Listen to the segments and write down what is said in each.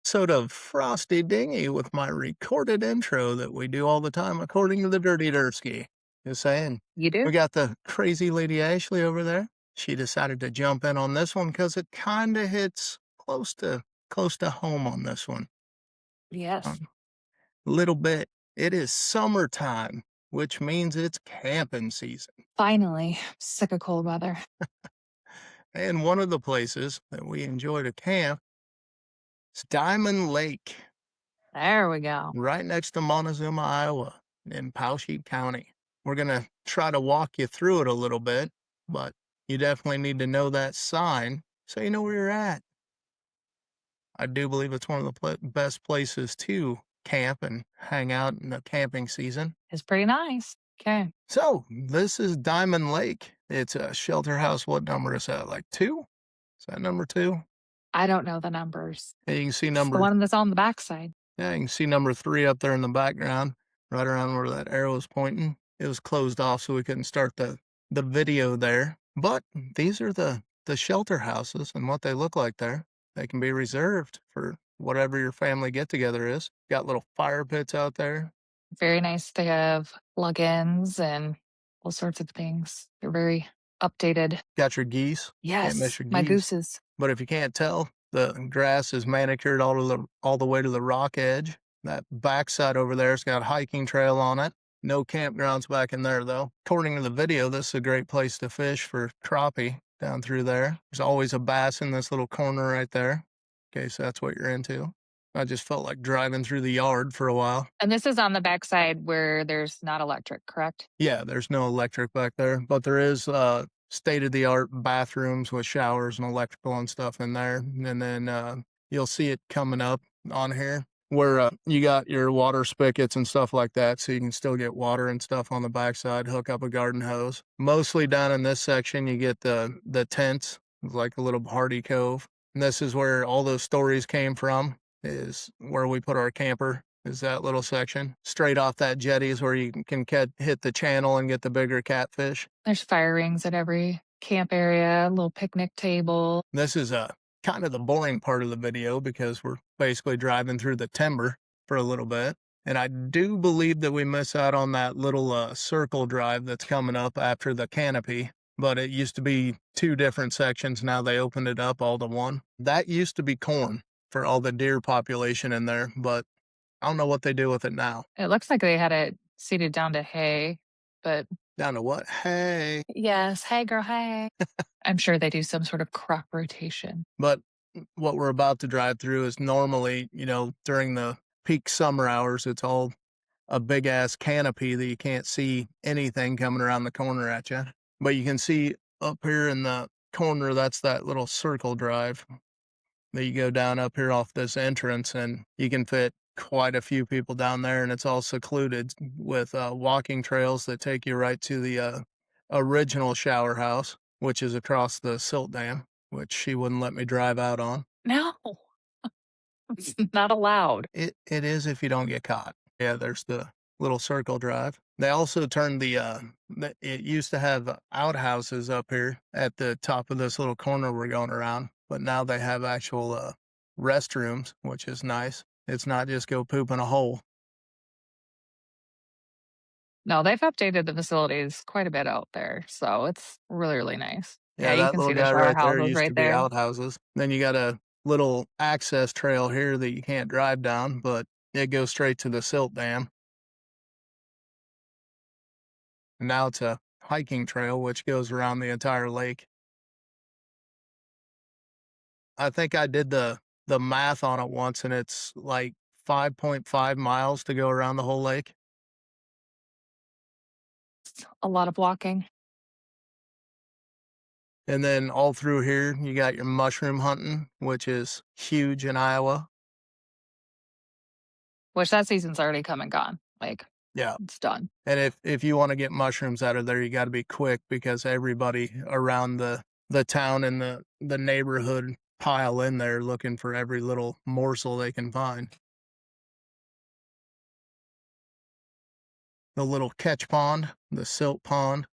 episode of Frosty Dingy with my recorded intro that we do all the time according to the Dirty Dursky. Just saying. You do? We got the crazy lady Ashley over there. She decided to jump in on this one because it kind of hits close to home on this one. Yes. Um, little bit. It is summertime, which means it's camping season. Finally. Sick of cold weather. And one of the places that we enjoy to camp is Diamond Lake, There we go. right next to Montezuma, Iowa, in Powesheep County. We're going to try to walk you through it a little bit, but you definitely need to know that sign so you know where you're at. I do believe it's one of the best places to camp and hang out in the camping season. It's pretty nice. Okay. So, this is Diamond Lake. It's a shelter house. What number is that? Like 2? Is that number 2? I don't know the numbers. Yeah, you can see It's the number one that's on the backside. Yeah, you can see number 3 up there in the background, right around where that arrow is pointing. It was closed off, so we couldn't start the video there. But these are the shelter houses and what they look like there. They can be reserved for whatever your family get-together is. Got little fire pits out there. Very nice. They have plugins and all sorts of things. They're very updated. Got your geese. Can't miss Yes. your My geese. gooses. But if you can't tell, the grass is manicured all the way to the rock edge. That backside over there's got a hiking trail on it. No campgrounds back in there, though. According to the video, this is a great place to fish for crappie down through there. There's always a bass in this little corner right there, in case that's what you're into. I just felt like driving through the yard for a while. And this is on the backside where there's not electric, correct? Yeah, there's no electric back there, but there is state-of-the-art bathrooms with showers and electrical and stuff in there. And then you'll see it coming up on here where you got your water spigots and stuff like that, so you can still get water and stuff on the backside, hook up a garden hose. Mostly down in this section, you get the tents, like a little party cove. And this is where all those stories came from, is where we put our camper. Is that little section. Straight off that jetty is where you can hit the channel and get the bigger catfish. There's fire rings at every camp area, a little picnic table. This is kind of the boring part of the video because we're basically driving through the timber for a little bit. And I do believe that we miss out on that little circle drive that's coming up after the canopy. But it used to be 2 different sections. Now they opened it up all to one. That used to be corn for all the deer population in there, but I don't know what they do with it now. It looks like they had it seated down to hay, but Down to what? Hey. yes, hey girl, hey. I'm sure they do some sort of crop rotation. But what we're about to drive through is normally, during the peak summer hours, it's all a big ass canopy that you can't see anything coming around the corner at you. But you can see up here in the corner, that's that little circle drive that you go down up here off this entrance, and you can fit quite a few people down there, and it's all secluded with walking trails that take you right to the original shower house, which is across the silt dam, which she wouldn't let me drive out on. No, it's not allowed. It is if you don't get caught. Yeah, there's the little circle drive. They also turned it used to have outhouses up here at the top of this little corner we're going around, but now they have actual restrooms, which is nice. It's not just go poop in a hole. No, they've updated the facilities quite a bit out there, so it's really, really nice. Yeah, Yeah, you that can little see the guy shower right there houses used to right be there. outhouses. Then you got a little access trail here that you can't drive down, but it goes straight to the silt dam. And now it's a hiking trail which goes around the entire lake. I think I did the math on it once, and it's like 5.5 miles to go around the whole lake. It's a lot of walking, And then all through here, you got your mushroom hunting, which is huge in Iowa. which that season's already come and gone. Like, Yeah. it's done. And if you want to get mushrooms out of there, you got to be quick because everybody around the town and the neighborhood pile in there looking for every little morsel they can find. The little catch pond, the silt pond,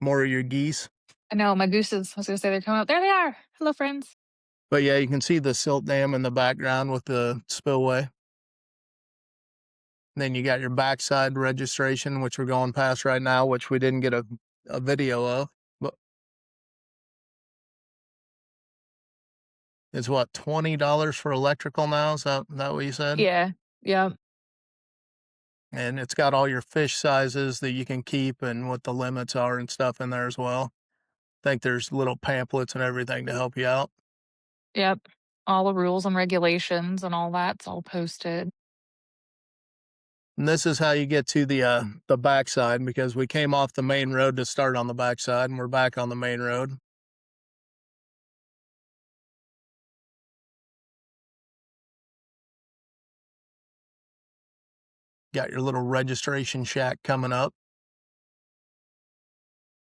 more of your geese. I know my gooses, I was gonna say they're coming up. There they are. Hello, friends. But yeah, you can see the silt dam in the background with the spillway. Then you got your backside registration, which we're going past right now, which we didn't get a video of. But it's what, $20 for electrical now? Is that what you said? Yeah. Yeah. And it's got all your fish sizes that you can keep and what the limits are and stuff in there as well. I think there's little pamphlets and everything to help you out. Yep. All the rules and regulations and all that's all posted. And this is how you get to the backside because we came off the main road to start on the backside and we're back on the main road. Got your little registration shack coming up.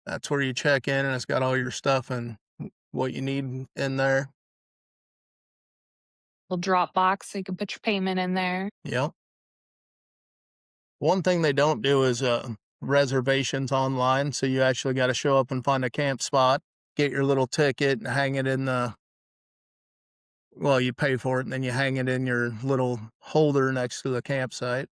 That's where you check in and it's got all your stuff and what you need in there. Little drop box so you can put your payment in there. Yep. One thing they don't do is reservations online, so you actually got to show up and find a camp spot, get your little ticket, and hang it in the. Well, you pay for it, and then you hang it in your little holder next to the campsite.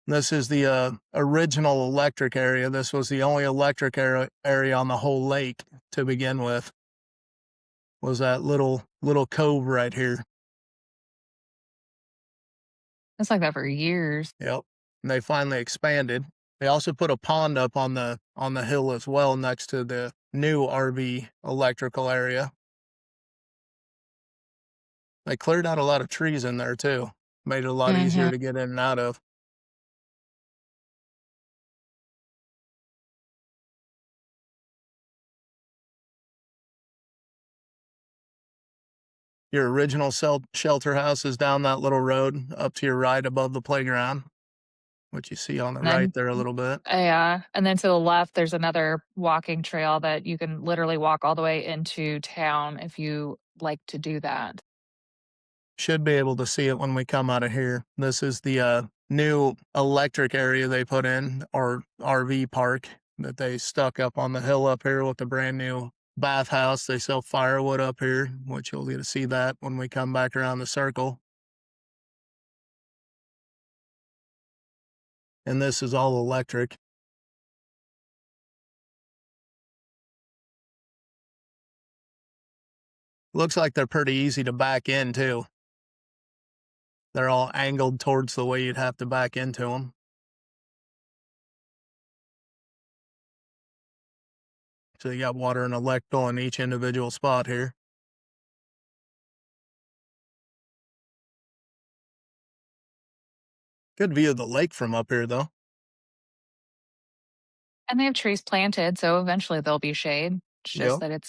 This is the original electric area. This was the only electric area on the whole lake to begin with. Was that little cove right here? It's like that for years. Yep. And they finally expanded. They also put a pond up on the hill as well next to the new RV electrical area. They cleared out a lot of trees in there too. Made it a lot easier Mhm. to get in and out of. Your original shelter house is down that little road up to your right above the playground, which you see on the And right then there a little bit. yeah, and then to the left, there's another walking trail that you can literally walk all the way into town if you like to do that. Should be able to see it when we come out of here. This is the new electric area they put in, or RV park that they stuck up on the hill up here with the brand new bathhouse. They sell firewood up here, which you'll get to see that when we come back around the circle. And this is all electric. Looks like they're pretty easy to back in too. They're all angled towards the way you'd have to back into them. So you got water and electrical in each individual spot here. Good view of the lake from up here though. And they have trees planted, so eventually there'll be shade. It's just Yep. that it's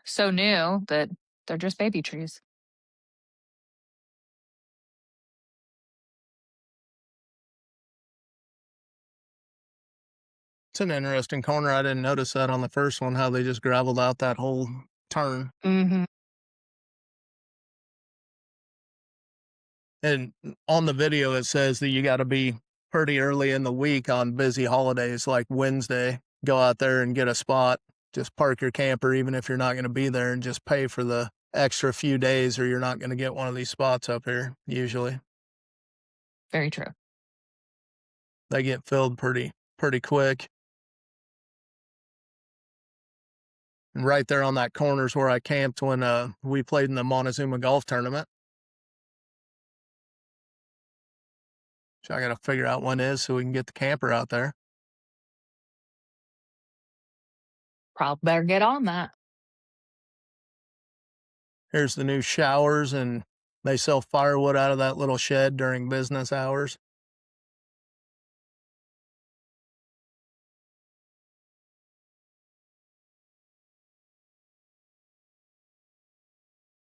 so new that they're just baby trees. It's an interesting corner. I didn't notice that on the first one, how they just graveled out that whole turn. Mhm. And on the video, it says that you got to be pretty early in the week on busy holidays like Wednesday. Go out there and get a spot. Just park your camper, even if you're not going to be there, and just pay for the extra few days, or you're not going to get one of these spots up here. Usually, Very true. they get filled pretty quick. And right there on that corner is where I camped when we played in the Montezuma golf tournament. So I got to figure out when it is so we can get the camper out there. Probably better get on that. Here's the new showers, and they sell firewood out of that little shed during business hours.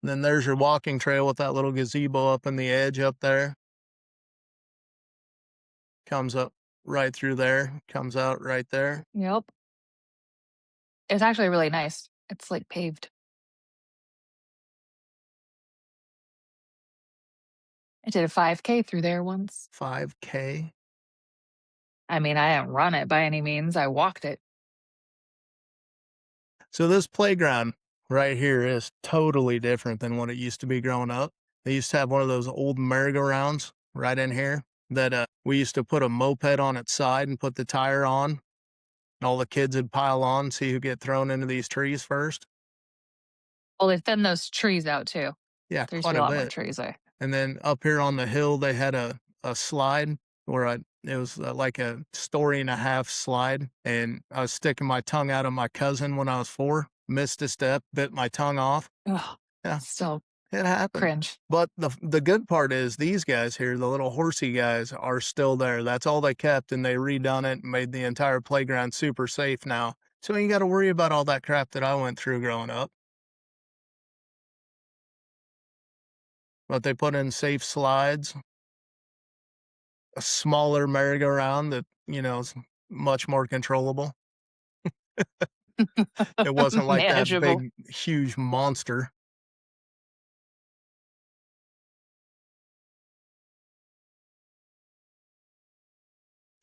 And then there's your walking trail with that little gazebo up in the edge up there. Comes up right through there, comes out right there. Yep. It's actually really nice. It's like paved. I did a 5K through there once. 5K. I mean, I didn't run it by any means, I walked it. So this playground right here is totally different than what it used to be growing up. They used to have one of those old merry-go-rounds right in here that we used to put a moped on its side and put the tire on. And all the kids would pile on, see who get thrown into these trees first. Well, they thinned those trees out too. Yeah, There used to quite be a a lot more bit. trees there. And then up here on the hill, they had a slide where it was like a story and a half slide. And I was sticking my tongue out of my cousin when I was 4, missed a step, bit my tongue off. Ugh, Yeah, still it happened. cringe. But the good part is these guys here, the little horsey guys, are still there. That's all they kept, and they redone it and made the entire playground super safe now. So you ain't got to worry about all that crap that I went through growing up. But they put in safe slides, a smaller merry-go-round that, is much more controllable. It wasn't like that Manageable. big, huge monster.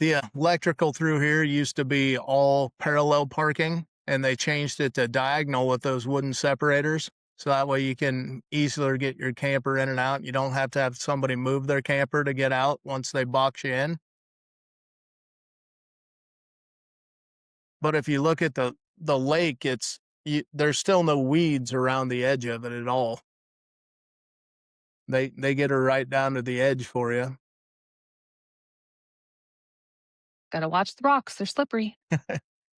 The electrical through here used to be all parallel parking, and they changed it to diagonal with those wooden separators. So that way you can easily get your camper in and out. You don't have to have somebody move their camper to get out once they box you in. But if you look at the lake, there's still no weeds around the edge of it at all. They get her right down to the edge for you. Gotta watch the rocks, they're slippery.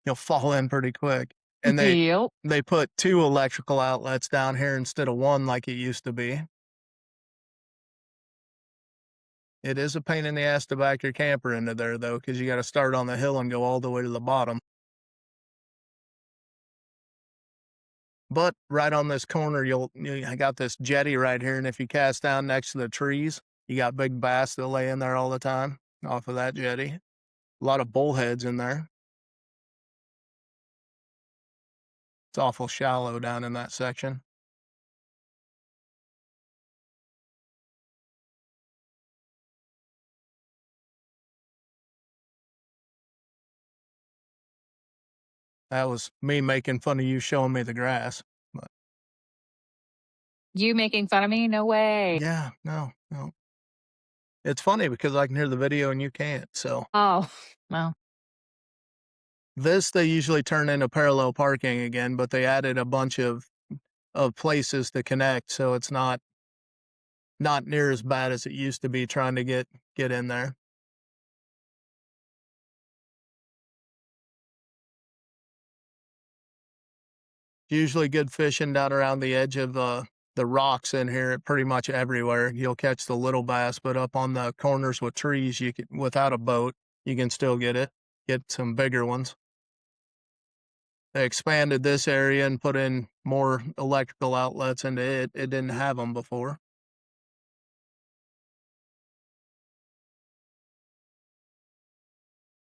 You'll fall in pretty quick. And Yep. they put 2 electrical outlets down here instead of 1 like it used to be. It is a pain in the ass to back your camper into there though, because you gotta start on the hill and go all the way to the bottom. But right on this corner, I got this jetty right here, and if you cast down next to the trees, you got big bass that lay in there all the time off of that jetty. A lot of bullheads in there. It's awful shallow down in that section. That was me making fun of you showing me the grass. But You making fun of me? No way. yeah, no, no. It's funny because I can hear the video and you can't. So Oh, well, this they usually turn into parallel parking again, but they added a bunch of places to connect, so it's not near as bad as it used to be trying to get in there. Usually good fishing down around the edge of the rocks in here, pretty much everywhere. You'll catch the little bass, but up on the corners with trees, you can without a boat, you can still get some bigger ones. They expanded this area and put in more electrical outlets into it. It didn't have them before.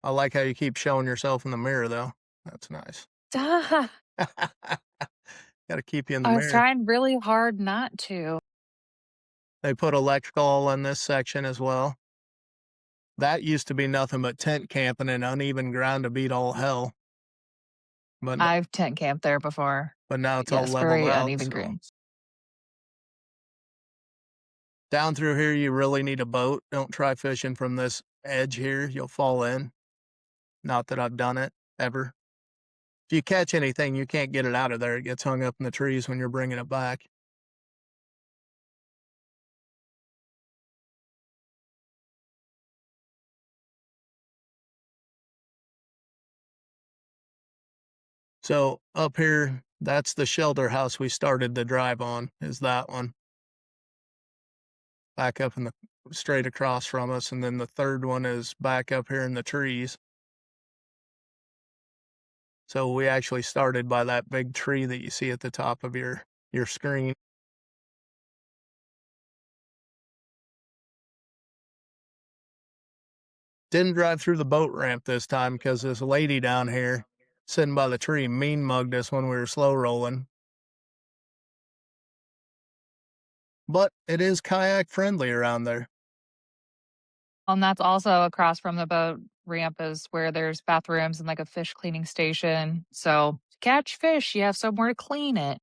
I like how you keep showing yourself in the mirror, though. That's nice. duh. Gotta keep you in the I was mirror. trying really hard not to. They put electrical in this section as well. That used to be nothing but tent camping and uneven ground to beat all hell. But I've tent camped there before. but now it's all Yes, leveled very out, uneven so greens. down through here, you really need a boat. Don't try fishing from this edge here. You'll fall in. Not that I've done it, ever. If you catch anything, you can't get it out of there. It gets hung up in the trees when you're bringing it back. So up here, that's the shelter house we started the drive on, is that one. Back up in the straight across from us, and then the third one is back up here in the trees. So we actually started by that big tree that you see at the top of your screen. Didn't drive through the boat ramp this time because this lady down here sitting by the tree mean mugged us when we were slow rolling. but it is kayak friendly around there. And that's also across from the boat ramp is where there's bathrooms and like a fish cleaning station. So to catch fish, you have somewhere to clean it.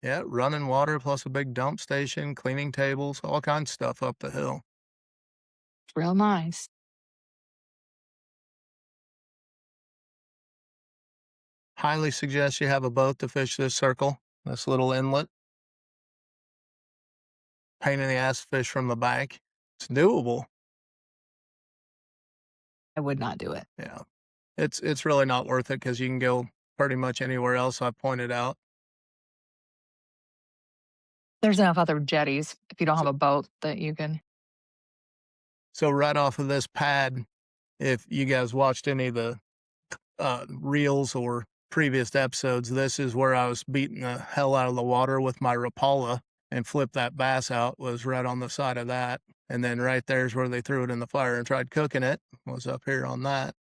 Yeah, running water plus a big dump station, cleaning tables, all kinds of stuff up the hill. It's real nice. Highly suggest you have a boat to fish this circle, this little inlet. Pain in the ass to fish from the bank. It's doable. I would not do it. Yeah. It's really not worth it because you can go pretty much anywhere else I pointed out. There's enough other jetties if you don't have So a boat that you can. so right off of this pad, if you guys watched any of the, reels or previous episodes, this is where I was beating the hell out of the water with my Rapala and flipped that bass out, was right on the side of that, and then right there's where they threw it in the fire and tried cooking it, was up here on that.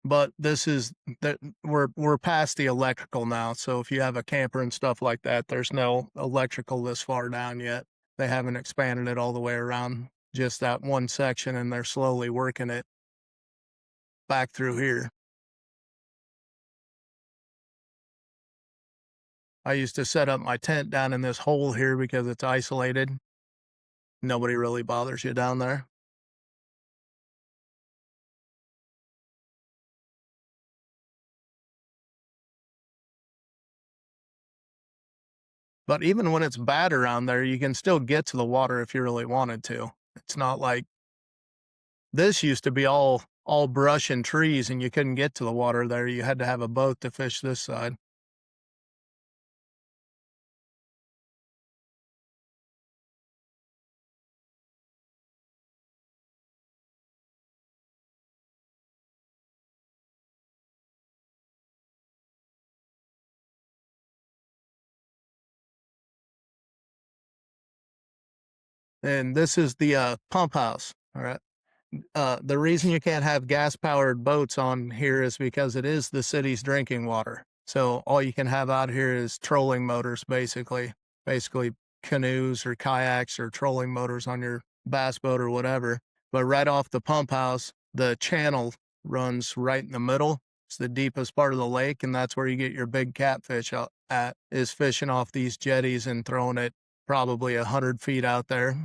But this is that we're past the electrical now, so if you have a camper and stuff like that, there's no electrical this far down yet. They haven't expanded it all the way around, just that one section, and they're slowly working it back through here. I used to set up my tent down in this hole here because it's isolated. Nobody really bothers you down there. But even when it's bad around there, you can still get to the water if you really wanted to. It's not like this used to be all brush and trees, and you couldn't get to the water there. You had to have a boat to fish this side. And this is the pump house. All right. The reason you can't have gas powered boats on here is because it is the city's drinking water. So all you can have out here is trolling motors, basically canoes or kayaks or trolling motors on your bass boat or whatever. But right off the pump house, the channel runs right in the middle. It's the deepest part of the lake, and that's where you get your big catfish out at, is fishing off these jetties and throwing it probably 100 feet out there.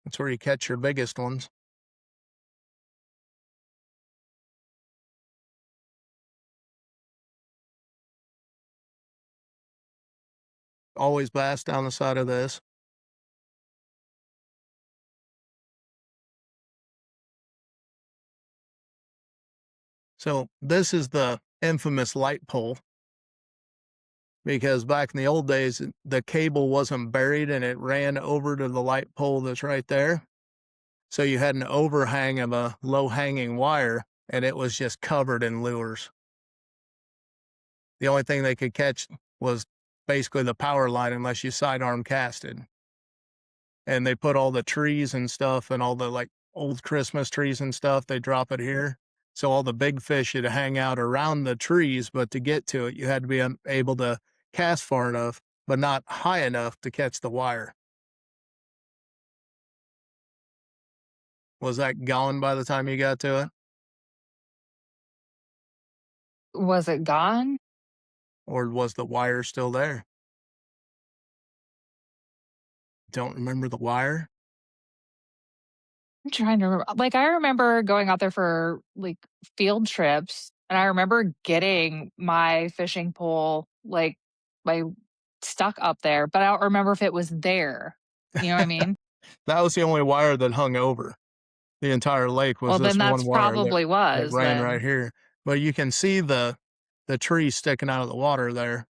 That's where you catch your biggest ones. Always bass down the side of this. So this is the infamous light pole because back in the old days, the cable wasn't buried and it ran over to the light pole that's right there. So you had an overhang of a low hanging wire and it was just covered in lures. The only thing they could catch was basically the power line unless you sidearm casted. And they put all the trees and stuff and all the like old Christmas trees and stuff, they drop it here. So all the big fish would hang out around the trees, but to get to it, you had to be able to cast far enough, but not high enough to catch the wire. Was that gone by the time you got to it? Was it gone? Or was the wire still there? Don't remember the wire? I'm trying to remember. Like, I remember going out there for like field trips, and I remember getting my fishing pole, like, my stuck up there, but I don't remember if it was there. You know what I mean? That was the only wire that hung over the entire lake, was Well, then this that's one wire probably that was ran right then. here. But you can see the tree sticking out of the water there,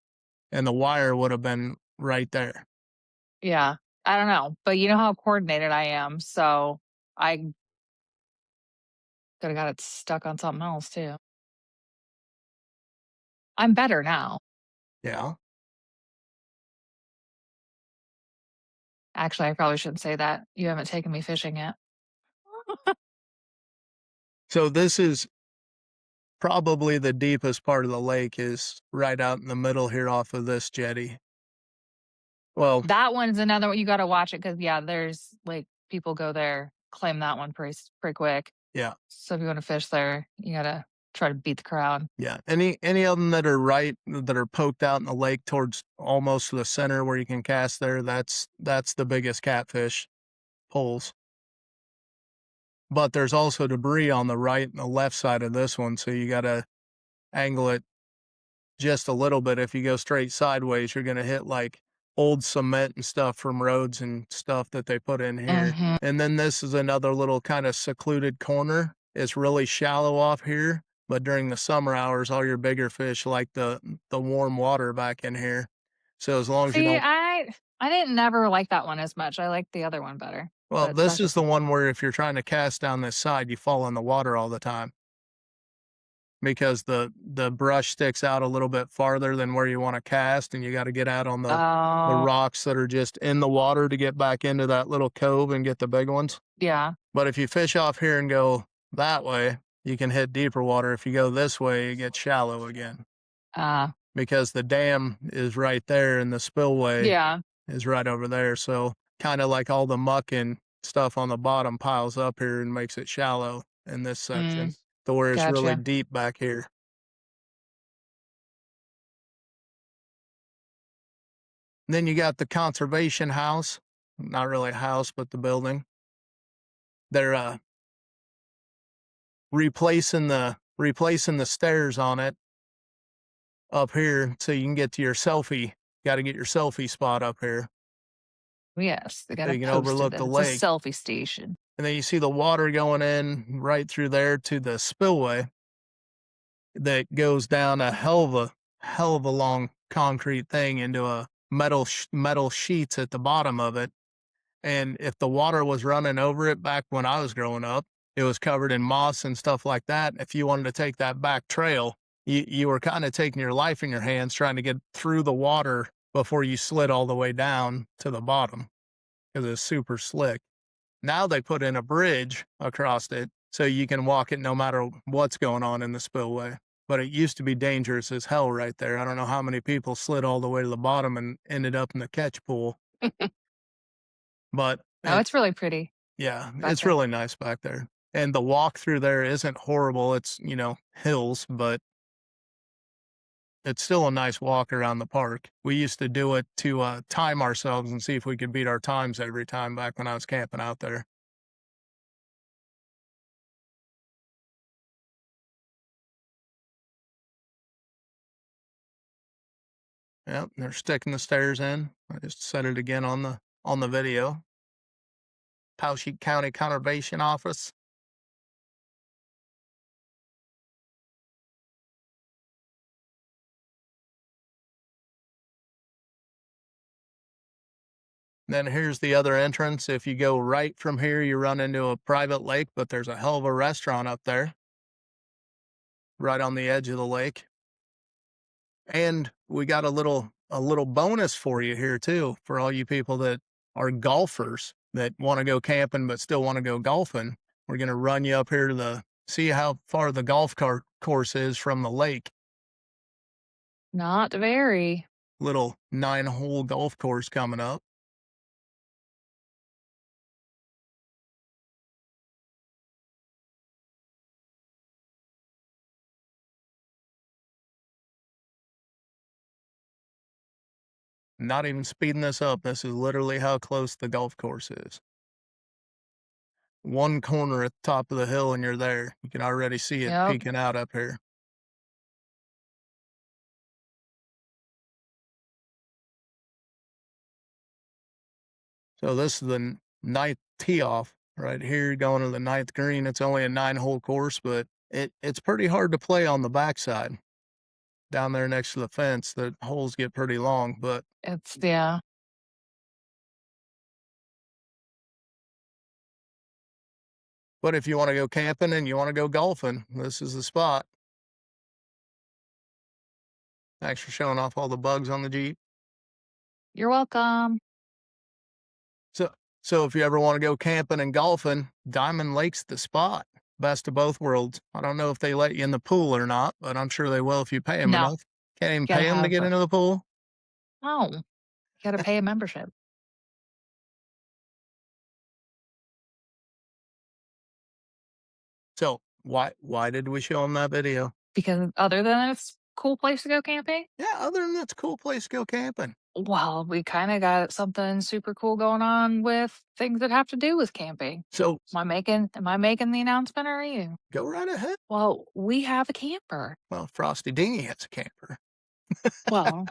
and the wire would have been right there. Yeah. I don't know, but you know how coordinated I am, so I could have got it stuck on something else too. I'm better now. Yeah. Actually, I probably shouldn't say that. You haven't taken me fishing yet. So this is probably the deepest part of the lake is right out in the middle here off of this jetty. Well, That one's another one you gotta watch it because yeah, there's, like, people go there, claim that one pretty quick. yeah, So if you wanna fish there, you gotta try to beat the crowd. yeah. Any of them that are poked out in the lake towards almost the center where you can cast there, that's the biggest catfish pulls. But there's also debris on the right and the left side of this one, so you gotta angle it just a little bit. If you go straight sideways, you're gonna hit like old cement and stuff from roads and stuff that they put in here. Mhm. And then this is another little kind of secluded corner. It's really shallow off here, but during the summer hours, all your bigger fish like the warm water back in here. So as long as you See, don't I didn't never like that one as much. I like the other one better, well, but this that's is just the me. one where if you're trying to cast down this side, you fall in the water all the time because the brush sticks out a little bit farther than where you want to cast, and you got to get out on the Oh, rocks that are just in the water to get back into that little cove and get the big ones. yeah. But if you fish off here and go that way, you can hit deeper water. If you go this way, it gets shallow again Uh, because the dam is right there and the spillway yeah. is right over there. So kind of like all the muck and stuff on the bottom piles up here and makes it shallow in this Mm, section to where it's really gotcha. deep back here. Then you got the conservation house, not really a house, but the building. They're replacing the stairs on it up here so you can get to your selfie. Got to get your selfie spot up here Yes, they so gotta you can post it overlook the that it's a lake. selfie station. And then you see the water going in right through there to the spillway that goes down a hell of a long concrete thing into a metal sheets at the bottom of it. And if the water was running over it back when I was growing up, it was covered in moss and stuff like that. If you wanted to take that back trail, you were kind of taking your life in your hands trying to get through the water before you slid all the way down to the bottom because it's super slick. Now they put in a bridge across it so you can walk it no matter what's going on in the spillway. But it used to be dangerous as hell right there. I don't know how many people slid all the way to the bottom and ended up in the catch pool, but No, it it's really pretty yeah, back it's there. really nice back there. And the walk through there isn't horrible. It's, hills, but it's still a nice walk around the park. We used to do it to time ourselves and see if we could beat our times every time back when I was camping out there. Yep, they're sticking the stairs in. I just said it again on the video. Powesheik County Conservation Office. Then here's the other entrance. If you go right from here, you run into a private lake, but there's a hell of a restaurant up there, right on the edge of the lake. And we got a little bonus for you here too, for all you people that are golfers that want to go camping but still want to go golfing. We're going to run you up here to the see how far the golf cart course is from the lake. Not very. Little 9-hole golf course coming up. Not even speeding this up. This is literally how close the golf course is. One corner at the top of the hill and you're there. You can already see it Yep. peeking out up here. So this is the ninth tee off right here going to the ninth green. It's only a 9-hole course, but it's pretty hard to play on the backside down there next to the fence. The holes get pretty long, It's yeah. but if you want to go camping and you want to go golfing, this is the spot. Thanks for showing off all the bugs on the Jeep. You're welcome. So so if you ever want to go camping and golfing, Diamond Lake's the spot. best of both worlds. I don't know if they let you in the pool or not, but I'm sure they will if you pay them No, enough. Can't even gotta pay them to have get into the pool. oh, you gotta pay a membership So why did we show them that video? because other than it's a cool place to go camping, Yeah, other than that's a cool place to go camping. well, we kinda got something super cool going on with things that have to do with camping. So Am I making the announcement or are you? go right ahead. Well, we have a camper. Well, Frosty Dingy has a camper. Well,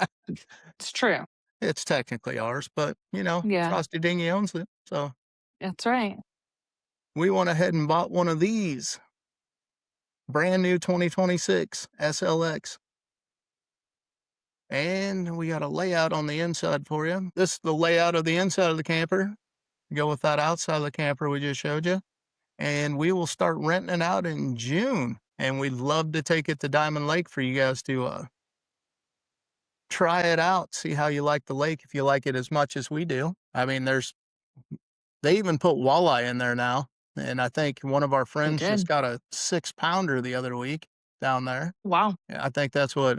it's true. It's technically ours, but Yeah, Frosty Dingy owns it. So that's right. we went ahead and bought one of these brand new 2026 SLX. And we got a layout on the inside for you. This is the layout of the inside of the camper. Go with that outside of the camper we just showed you. And we will start renting it out in June. And we'd love to take it to Diamond Lake for you guys to try it out, see how you like the lake, if you like it as much as we do. I mean, they even put walleye in there now. And I think one of our They friends just did. got a 6 pounder the other week down there. Wow. Yeah, I think that's what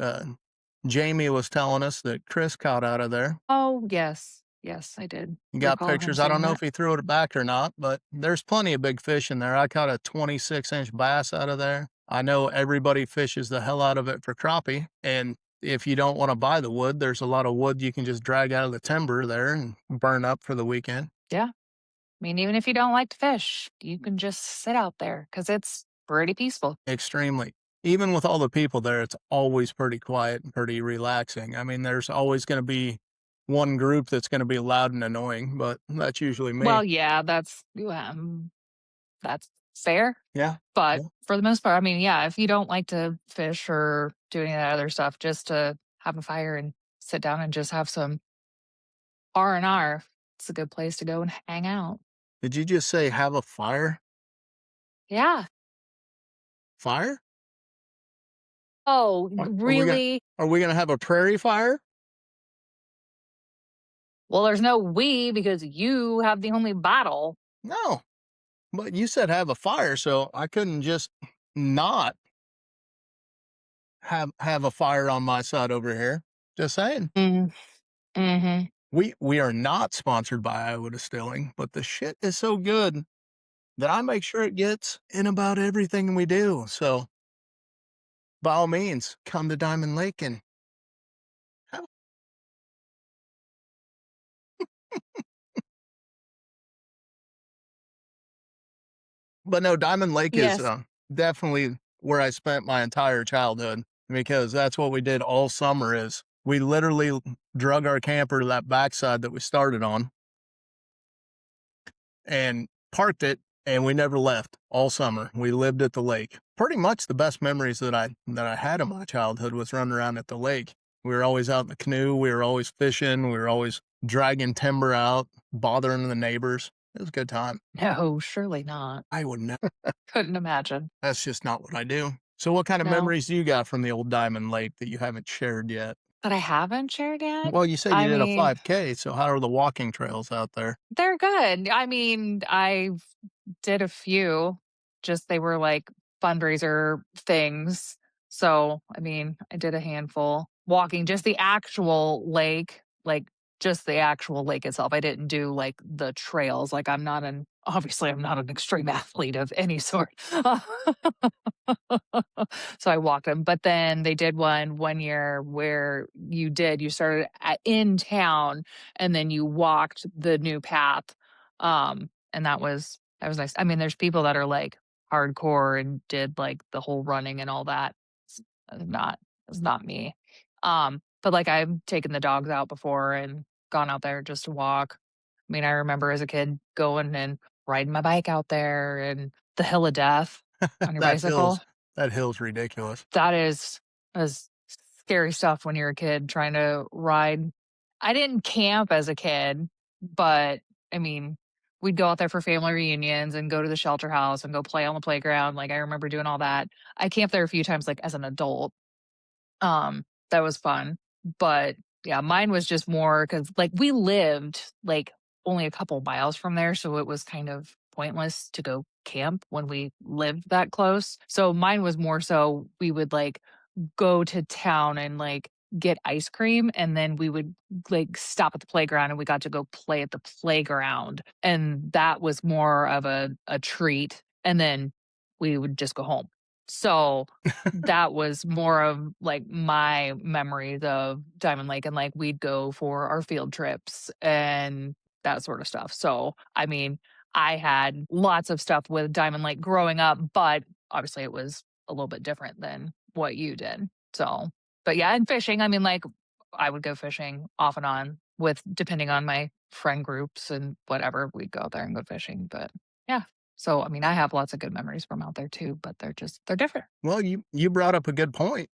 Jamie was telling us that Chris caught out of there. Oh, yes. Yes, I did You got recall him pictures. I don't saying know that. if he threw it back or not, but there's plenty of big fish in there. I caught a 26-inch bass out of there. I know everybody fishes the hell out of it for crappie. And if you don't want to buy the wood, there's a lot of wood you can just drag out of the timber there and burn up for the weekend. Yeah. I mean, even if you don't like to fish, you can just sit out there because it's pretty peaceful. Extremely. Even with all the people there, it's always pretty quiet and pretty relaxing. I mean, there's always going to be one group that's going to be loud and annoying, but that's usually me. Well, yeah, that's fair. Yeah. But Yeah. for the most part, I mean, yeah, if you don't like to fish or do any of that other stuff, just to have a fire and sit down and just have some R&R, it's a good place to go and hang out. Did you just say have a fire? Yeah. Fire? Oh, Are we gonna really? are we gonna have a prairie fire? Well, there's no we because you have the only bottle. No. But you said have a fire, so I couldn't just not have a fire on my side over here. Just saying. Mm, mhm. We are not sponsored by Iowa Distilling, but the shit is so good that I make sure it gets in about everything we do. So by all means, come to Diamond Lake and have. But no, Diamond Lake is Yes. definitely where I spent my entire childhood because that's what we did all summer is we literally drug our camper to that backside that we started on and parked it, and we never left all summer. We lived at the lake. Pretty much the best memories that I had in my childhood was running around at the lake. We were always out in the canoe, we were always fishing, we were always dragging timber out, bothering the neighbors. It was a good time. No, surely not. I would never. Couldn't imagine. That's just not what I do. So what kind of No. memories do you got from the old Diamond Lake that you haven't shared yet? That I haven't shared yet? Well, you said you I did a mean, 5K, so how are the walking trails out there? they're good. I mean, I did a few, just they were like fundraiser things. So, I mean, I did a handful walking just the actual lake, like just the actual lake itself. I didn't do like the trails. Like obviously I'm not an extreme athlete of any sort. So I walked them. But then they did one year where you started in town and then you walked the new path. And that was nice. I mean, there's people that are like hardcore and did like the whole running and all that. It's not me. But like I've taken the dogs out before and gone out there just to walk. I mean, I remember as a kid going and riding my bike out there and the hill of death on your That hill's bicycle. that hill's ridiculous. That is scary stuff when you're a kid trying to ride. I didn't camp as a kid, but I mean, we'd go out there for family reunions and go to the shelter house and go play on the playground. Like I remember doing all that. I camped there a few times like as an adult. That was fun. But yeah, mine was just more because like we lived like only a couple miles from there. So it was kind of pointless to go camp when we lived that close. So mine was more so we would like go to town and like get ice cream and then we would like stop at the playground and we got to go play at the playground and that was more of a treat and then we would just go home. So that was more of like my memories of Diamond Lake and like we'd go for our field trips and that sort of stuff. So I mean, I had lots of stuff with Diamond Lake growing up, but obviously it was a little bit different than what you did. So, but yeah, and fishing, I mean, like I would go fishing off and on with depending on my friend groups and whatever, we'd go out there and go fishing. But yeah. So I mean, I have lots of good memories from out there too, but they're different. Well, you brought up a good point,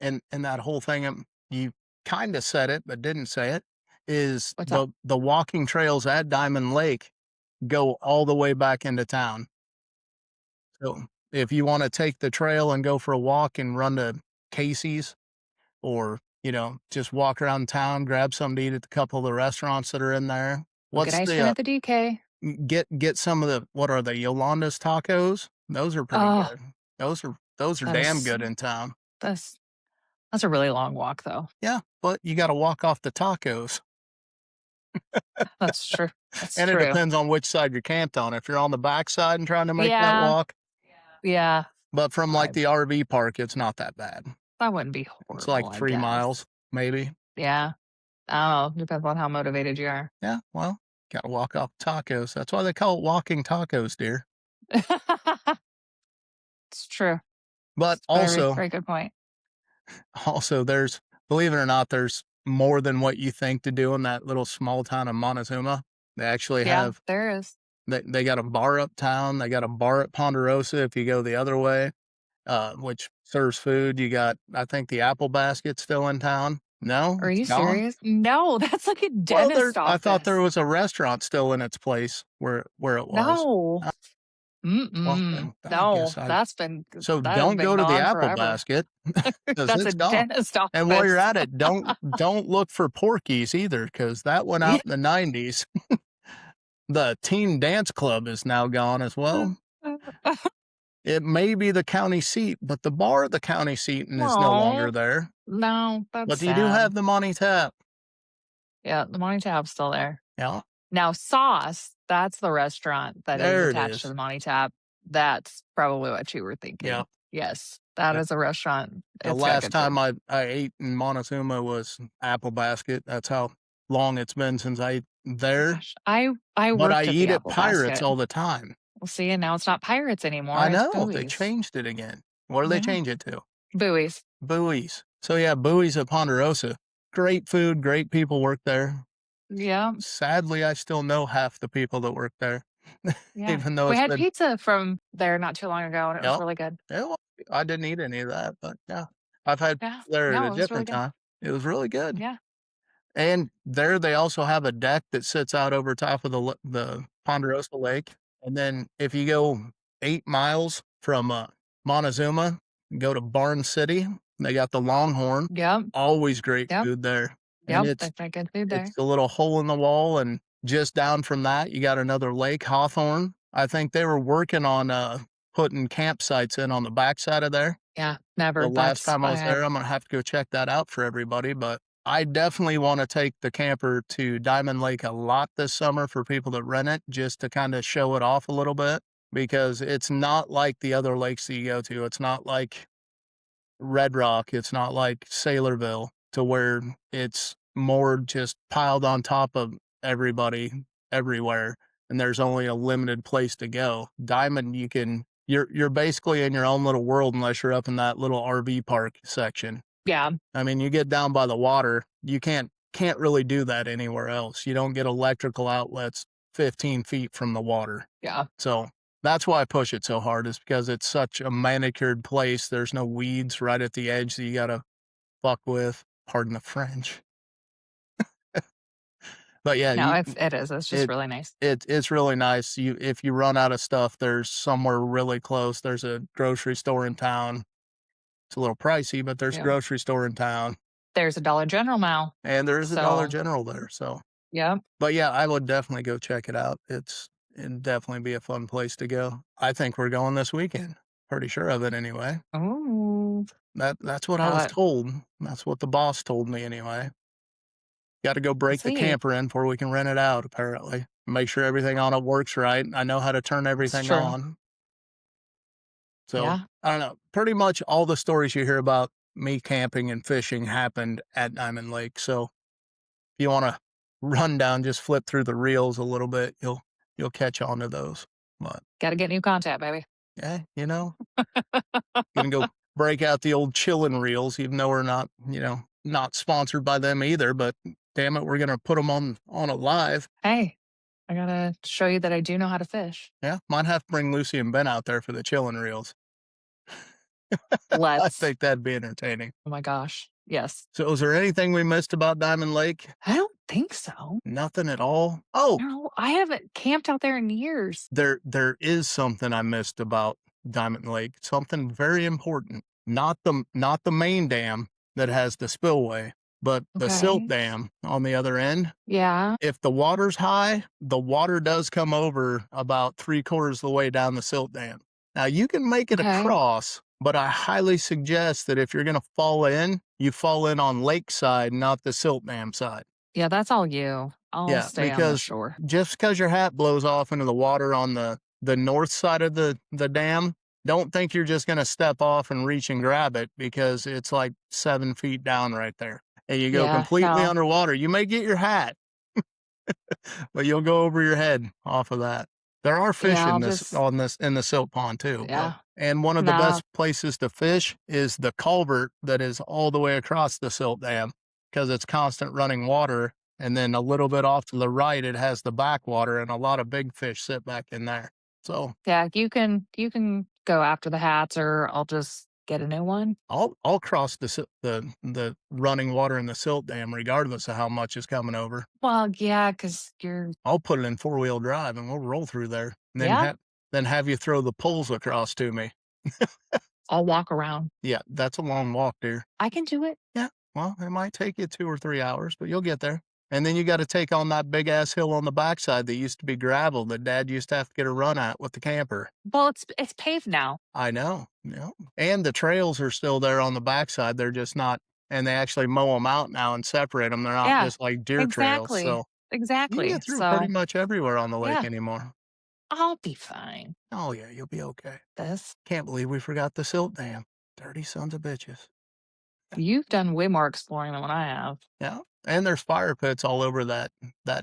and that whole thing, you kinda said it, but didn't say it, is What's up? the walking trails at Diamond Lake go all the way back into town. So, if you wanna take the trail and go for a walk and run to Casey's or, just walk around town, grab something to eat at a couple of the restaurants that are in there. Go get What's ice the, cream at the DK. get some of the what are they, Yolanda's tacos? Those are pretty Oh, good. Those are that damn is good in town. that's that's a really long walk though. Yeah, but you gotta walk off the tacos, That's true. That's and it true. depends on which side you're camped on. If you're on the backside and trying to make that Yeah. walk, Yeah. but from, like, I the RV park, it's not that bad. that wouldn't be It's horrible, like I 3 guess. miles, maybe. Yeah. I don't know. Depends on how motivated you are. Yeah, well, gotta walk off tacos. That's why they call it walking tacos, dear. It's true. But It's very, very good point. also, there's believe it or not, there's more than what you think to do in that little small town of Montezuma. They actually Yeah, have there is. they got a bar uptown, they got a bar at Ponderosa if you go the other way, which serves food. You got, I think, the Apple Basket's still in town. No, Are it's you gone? serious? No, that's like a Well, dentist I thought there office. was a restaurant still in its place where it was. No. Uh, well, Mm-mm. then I No, guess I that has don't been go to the gone Apple forever. Basket because That's a it's gone. dentist And while you're office. at it, don't look for Porky's either because that went Yeah. out in the '90s. The teen dance club is now gone as well. It may be the county seat, but the bar at the county seat is no Oh, longer there. no, that's But you do sad. have the Monty Tap. Yeah, the Monty Tab's still there. Yeah, Now Sauce, that's the restaurant that is there it attached to is. the Monty Tab. That's probably what you were Yeah. thinking. Yes, that Yeah. is a restaurant. The It's got last good time food. I ate in Montezuma was Apple Basket. That's how long it's been since I ate there, Gosh, I but I worked at eat the at Apple Pirates Basket. all the time. Well, see, and now it's not Pirates anymore, I it's know, they Buoys. changed it again. What do they Yeah, change it to? Buoys. Buoys. So, yeah, Buoys at Ponderosa. Great food, great people work there. Yeah, Sadly, I still know half the people that work there, yeah. even though We it's had been pizza from there not too long ago, and it was yep. really good. Yeah, well, I didn't eat any of that, but, yeah. I've had Yeah. there at No, a it was really different good. time. It was really good. Yeah. And there, they also have a deck that sits out over top of the Ponderosa Lake, and then if you go 8 miles from, Montezuma, go to Barn City, they got the Longhorn, Yep, always great yep, food there, and yep, they've got good food there. it's a little hole in the wall, and just down from that, you got another lake, Hawthorne. I think they were working on, putting campsites in on the backside of there. Yeah, The never. last That's time I I was have there, I'm gonna have to go check that out for everybody, but I definitely wanna take the camper to Diamond Lake a lot this summer for people that rent it just to kinda show it off a little bit because it's not like the other lakes that you go to. It's not like Red Rock, it's not like Sailorville to where it's more just piled on top of everybody everywhere, and there's only a limited place to go. Diamond, you're basically in your own little world unless you're up in that little RV park section. yeah, I mean, you get down by the water, you can't really do that anywhere else. You don't get electrical outlets 15 feet from the water. yeah. So that's why I push it so hard is because it's such a manicured place. There's no weeds right at the edge that you gotta fuck with. Pardon the French. But yeah, No, it is. It's just it really nice. it's really nice. If you run out of stuff, there's somewhere really close. There's a grocery store in town. It's a little pricey, but there's a Yeah. grocery store in town, There's a Dollar General now. and there is a Dollar So, General there. So, yeah. but yeah, I would definitely go check it out. It'd definitely be a fun place to go. I think we're going this weekend. Pretty sure of it anyway. Oh, That's what I was uh, told. That's what the boss told me anyway. Gotta go break the see, camper in before we can rent it out, apparently. Make sure everything on it works right. I know how to turn it's everything true. on. So, Yeah, I don't know. Pretty much all the stories you hear about me camping and fishing happened at Diamond Lake. So, if you wanna run down, just flip through the reels a little bit, you'll catch on to those. But, got to get new content, baby. yeah, gonna go break out the old chillin' reels, even though we're not, not sponsored by them either, but damn it, we're gonna put them on a live. Hey, I gotta show you that I do know how to fish. Yeah, might have to bring Lucy and Ben out there for the chillin' reels. I Let's. think that'd be entertaining. Oh my gosh. Yes. So is there anything we missed about Diamond Lake? I don't think so. Nothing at all? Oh, No, I haven't camped out there in years. there is something I missed about Diamond Lake, something very important. Not the main dam that has the spillway, but the silt Okay. dam on the other end. Yeah. If the water's high, the water does come over about 3/4 of the way down the silt dam. Now you can make it Okay. across, but I highly suggest that if you're gonna fall in, you fall in on lakeside, not the silt dam side. Yeah, that's all you. I'll Yeah, stay on the because shore. just because your hat blows off into the water on the north side of the dam, don't think you're just gonna step off and reach and grab it because it's like 7 feet down right there, and you go Yeah, completely no. underwater. You may get your hat, but you'll go over your head off of that. There are fish Yeah, in I'll this just on this in the silt pond too, but yeah. and one of the No. best places to fish is the culvert that is all the way across the silt dam because it's constant running water. And then a little bit off to the right, it has the backwater, and a lot of big fish sit back in there. So Yeah, you can go after the hats or I'll just get a new one. I'll cross the running water in the silt dam regardless of how much is coming over. Well, yeah, because you're I'll put it in 4-wheel drive and we'll roll through there, and yeah, then have you throw the poles across to me. I'll walk around. Yeah, that's a long walk, dear. I can do it. Yeah, well, it might take you 2 or 3 hours, but you'll get there. And then you gotta take on that big ass hill on the backside that used to be gravel that dad used to have to get a run at with the camper. Well, it's paved now. I know, yeah. And the trails are still there on the backside, they're just not, and they actually mow them out now and separate them. 'They're not Yeah, just like deer trails, exactly. so you can Exactly. get through pretty So, much everywhere on the lake yeah, anymore. I'll be fine. Oh, yeah, you'll be okay. This Can't believe we forgot the silt dam. Dirty sons of bitches. you've done way more exploring than what I have. Yeah, and there's fire pits all over that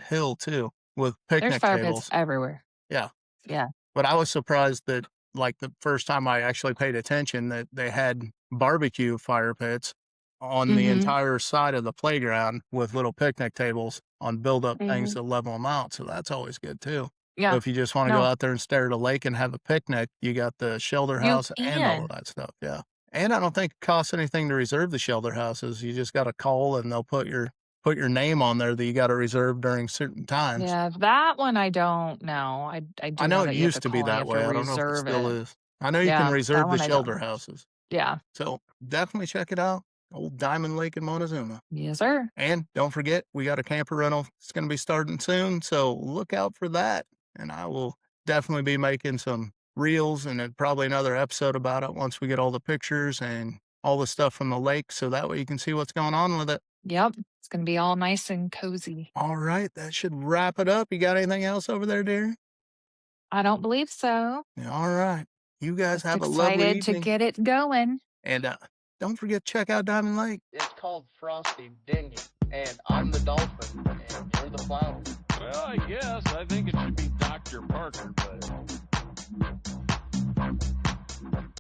hill too with There's picnic fire pits tables. everywhere. Yeah. Yeah. But I was surprised that, like, the first time I actually paid attention that they had barbecue fire pits on the Mhm. entire side of the playground with little picnic tables on build-up things Mhm. to level them out, so that's always good too. So Yeah. if you just wanna go No, out there and stare at a lake and have a picnic, you got the shelter you house and all of can. that stuff, yeah. And I don't think it costs anything to reserve the shelter houses, you just gotta call and they'll put your name on there that you gotta reserve during certain times. Yeah, that one I don't know. I I do know know it that you have to used to be call and you that have to way, I don't know if it reserve still it. is. I know you can Yeah, that reserve the one I don't. shelter houses, Yeah. so definitely check it out, old Diamond Lake in Montezuma. Yes, sir. And don't forget, we got a camper rental, it's gonna be starting soon, so look out for that, and I will definitely be making some reels and then probably another episode about it once we get all the pictures and all the stuff from the lake, so that way you can see what's going on with it. Yep. It's gonna be all nice and cozy. Alright, that should wrap it up. You got anything else over there, dear? I don't believe so. Alright. You guys Just have a lovely excited to evening. get it going. And, don't forget to check out Diamond Lake. It's called Frosty Ding, and I'm the dolphin, and you're the flower. Well, I guess I think it should be Dr. Parker, but